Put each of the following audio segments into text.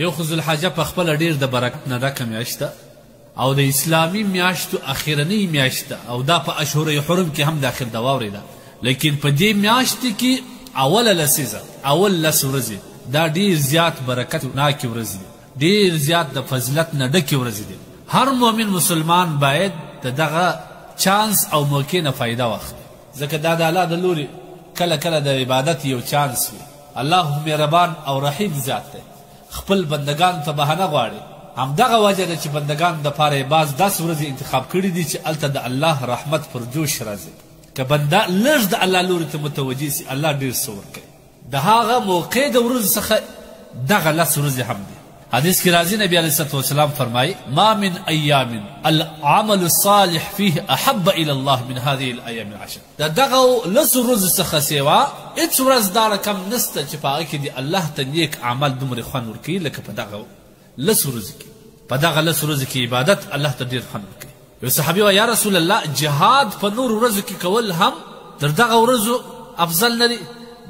یو خو ذوالحجه په خپله ډېر د برکت نه ډکه میاشت ده او د اسلامي میاشتو اخرنۍ میاشت ده او دا په اشهر حرم کې هم داخل ده واورې ده لیکن په دې میاشتې کې اوله لسیزه اول لس ورځې دا ډېر زیات برکت ناکې ورځې دي ډېر زیات د فضیلت نه ډکې ورځې دي هر مؤمن مسلمان باید د دغه چانس او موقع نه فایده واخلي ځکه دا د الله د لورې کله کله د عبادت یو چانس وي الله مهربان او رحیم ذات دی خپل بندگان ته بهانه غواړي همدغه وجه ده چې بندگان دپاره یې بعض داسې ورځې انتخاب کړي دي چې هلته د الله رحمت پر جوش راځي که بنده لږ د الله لوري ته متوجه سي الله ډېر څه ورکوي د هغه موقع د ورځو څخه دغه لس ورځې هم دي حدیث کې راځي نبی علیه الصلاة والسلام فرمایي ما من ایام العمل الصالح فيه احب الى الله من هذه الايام العشر د دغه لسو ورځو څخه سیوا هېڅ ورځ دا رقم نسته چې په هغه کې د الله ته نیک عمل دومره خوند ورکوي لکه په دغه لسو ورځو کې په دغه لسو ورځو کې عبادت الله ته ډېر خوند ورکوي یو صحابي وایي یا رسول الله جهاد په نورو ورځو کې کول هم تر دغه ورځو افضل نه دي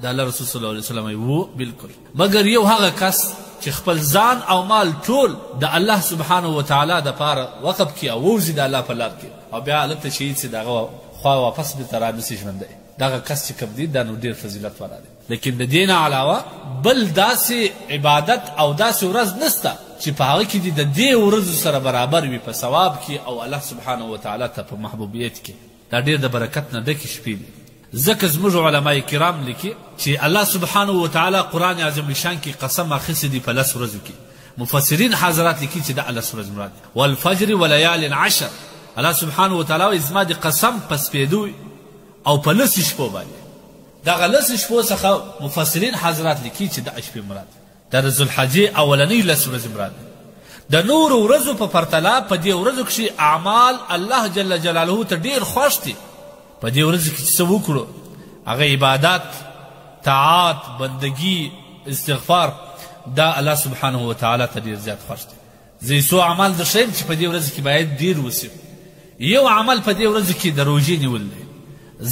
د الله رسول صلی الله علیه وسلم وایي بلکل مګر یو هغه کس چې خپل ځان او مال ټول د الله سبحانه وتعالی دپاره وقف کړي او ووځي د الله په لار کې او بیا هلته شهید سي د هغه خوا واپس بېرته رانسي ژوندی دغه کس چې کوم دی دا نو ډېر فضیلت والا دی لیکن د دې نه علاوه بل داسې عبادت او داسې ورځ نسته چې په هغه کې دي د دې ورځو سره برابر وي په ثواب کې او الله سبحانه وتعالی ته په محبوبیت کې دا ډېر د برکت نه ډکې شپې دي ځکه زموږ علماء کرام لیکي چې الله سبحانه وتعالی قرآن عظیم الشان کې قسم اخیستی دی په لس ورځو کې مفسرین حضرات لیکي چې دا لس ورځ مراد دی والفجر وليال عشر الله سبحانه وتعالی وایي زما د قسم په سپېدو او په لسو شپو باندې دغه لسو شپو څخه مفسرین حضرات لیکي چې دا شپې مراد دا د ذوالحجې اولنۍ لس ورځې مراد دی د نورو ورځو په پرتله په دې ورځو کښې اعمال الله جل جلاله ته ډېر خوښ دي په دې ورځو کې چې څه وکړو هغه عبادات طاعات بندگی استغفار دا الله سبحانه وتعالی ته ډېر زیات خوښ دی زه یې څو اعمال درښیم چې په دې ورځو کې باید ډېر وسي یو عمل په دې ورځو کې د روژې نیول دی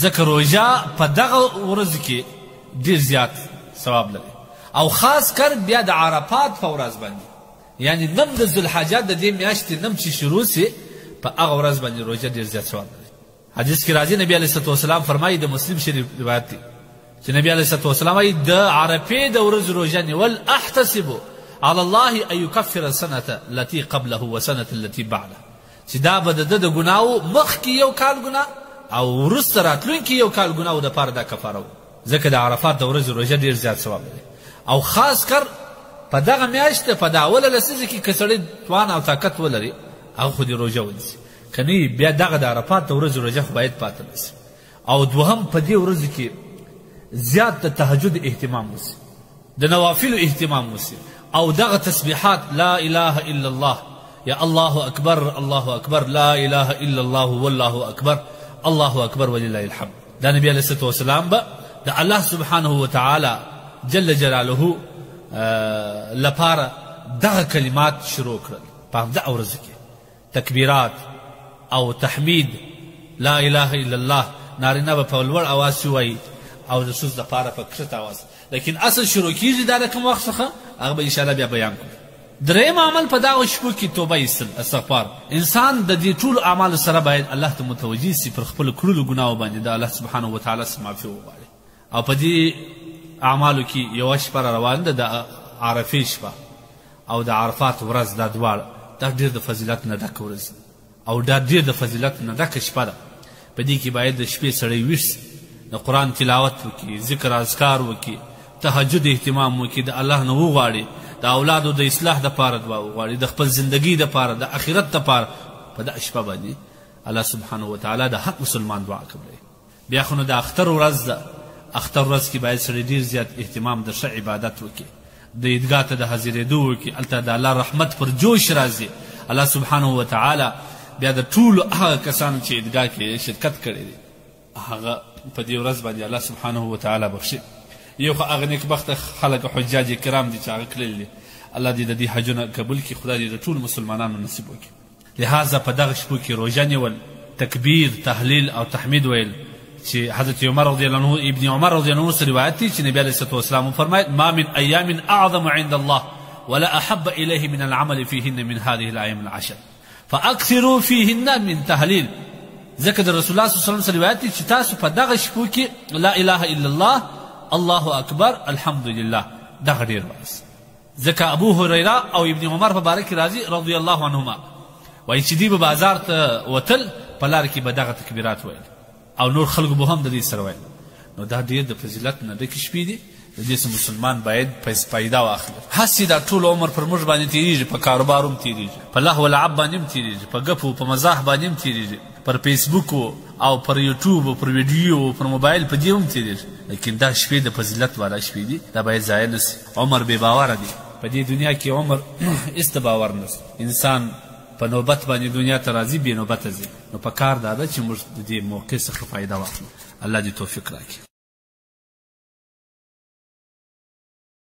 ځکه روژه په دغه ورځو کې ډېر زیات ثواب لري او خاص کر بیا د عرفات په ورځ باندې یعنی نم د ذوالحجه د دې میاشتې نم چې شروع سي په هغه ورځ باندې روژه ډېر زیات ثواب لري حدیث کې راځي نبی علیه الصلاة والسلام فرمایي د مسلم شریف روایت دی چې نبی علیه الصلاة والسلام وایي د عرفې د ورځې روژه نیول احتسب على الله ان یکفر السنة التي قبله وسنة التي بعده چې دا به د ده د ګناو مخکې یو کال ګناه او وروسته راتلونکي یو کال ګناو دپاره دا کفاره و ځکه د عرفات د ورځې روژه ډېر زیات ثواب لري او خاص کر په دغه میاشت په د اوله لسیزه کې که سړی توان او طاقت ولري هغه خو دې روژه ونیسي که نه بیا دغه د عرفات د ورځې روژه خو باید پاته نسي او دوهم په دې ورځو کې زیات د تهجد اهتمام وسي د نوافلو اهتمام وسي او دغه تسبیحات لا اله الا الله یا الله اکبر الله اکبر لا اله الا الله والله اکبر الله اکبر ولله الحمد دا نبی علیه الصلاة والسلام به د الله سبحانه وتعالی جل جلاله لپاره دغه کلمات شروع کړل په همدغه ورځو کې تکبیرات او تحمید لا اله الا الله نارینه به په لوړ اواز ووایي او د ښځو دپاره په کښت اواز لیکن اصل شروع کېږي دا د کوم وخت څخه هغه به انشاءالله بیا بیان کړو دریم عمل په دغه شپو کې توبه ایستل استغفار انسان د دې ټولو اعمالو سره باید الله ته متوجه سي پر خپلو کړلو ګناهو باندې د الله سبحانه وتعالی څخه معافي وغواړي او په دې اعمالو کې یوه شپه را روان ده د عرفې شپه او د عرفات ورځ دا دواړه دا ډېر د فضیلت نه ډکه ورځ او دا ډېر د فضیلت نه ډکه شپه ده په دې کې باید د شپې سړی ویښ سي د قرآن تلاوت وکړي ذکر اذکار وکړي تهجد اهتمام وکړي د الله نه وغواړي د اولادو د اصلاح دپاره دعا وغواړي د خپل زندګۍ دپاره د آخرت دپاره په دغه شپه باندې الله سبحانه وتعالی د هر مسلمان دعا قبلوي بیا خو نو د اختر ورځ ده اختر ورځ کې باید سړی ډېر زیات اهتمام د ښه عبادت وکړي د عیدګاه ته د حاضرېدو وکړي هلته د الله رحمت پر جوش راځي الله سبحانه وتعالی بیا د ټولو هغه کسانو چې عیدګاه کې شرکت کړی دی هغه په دې ورځ باندې الله سبحانه وتعالی بخښي یو خو هغه نیکبخته خلک حجاج کرام دي چې هغه تللي دي الله دې د دې حجونه قبول کړي خدای دې د ټولو مسلمانانو نصیب وکړي لهذا په دغه شپو کې روژه نیول تکبیر تحلیل او تحمید ویل چې حضرت عمر رضی الله عنه ابن عمر رضی الله عنه روایت دی چې نبی علیه الصلاة والسلام فرمایي ما من ایام اعظم عند الله ولا أحب إليه من العمل فيهن من هذه الأيام العشر فأكثروا فيهن من تهليل. ځکه د رسول الله صلی الله علیه وسلم روایت دی چې تاسو په دغه شپو کې لا اله الا الله، الله اکبر، الحمدلله دغه ډېر وایاست. ځکه ابو هریره او ابن عمر په باره کې راځي رضی الله عنهما وایي چې دوی به بازار ته وتل، په لاره کې به دغه تکبیرات ویل او نور خلکو به هم د دې سره ویل. نو دا ډېر د فضیلت نه ډکې شپې دي، د دې څه مسلمان باید فایده واخلي. هسې دا ټول عمر پر موږ باندې تېرېږي، په کاروبار هم تېرېږي، په لهو لعب باندې هم تېرېږي، په ګپو په مزاح باندې هم تېرېږي، پر فیسبوک او پر یوټیوب او پر ویډیو او پر موبایل په دې هم تېرېږي. لیکن دا شپې د فضیلت والا شپې دي، دا باید ضایع نه سي. عمر بې باوره دی، په دې دنیا کې عمر هېڅ د باور نه سي. انسان په نوبت باندې دنیا ته راځي، بې نوبته ځي. نو په کار دا ده چې موږ د دې موقع څخه فایده واخلو. الله دې توفیق راکړي.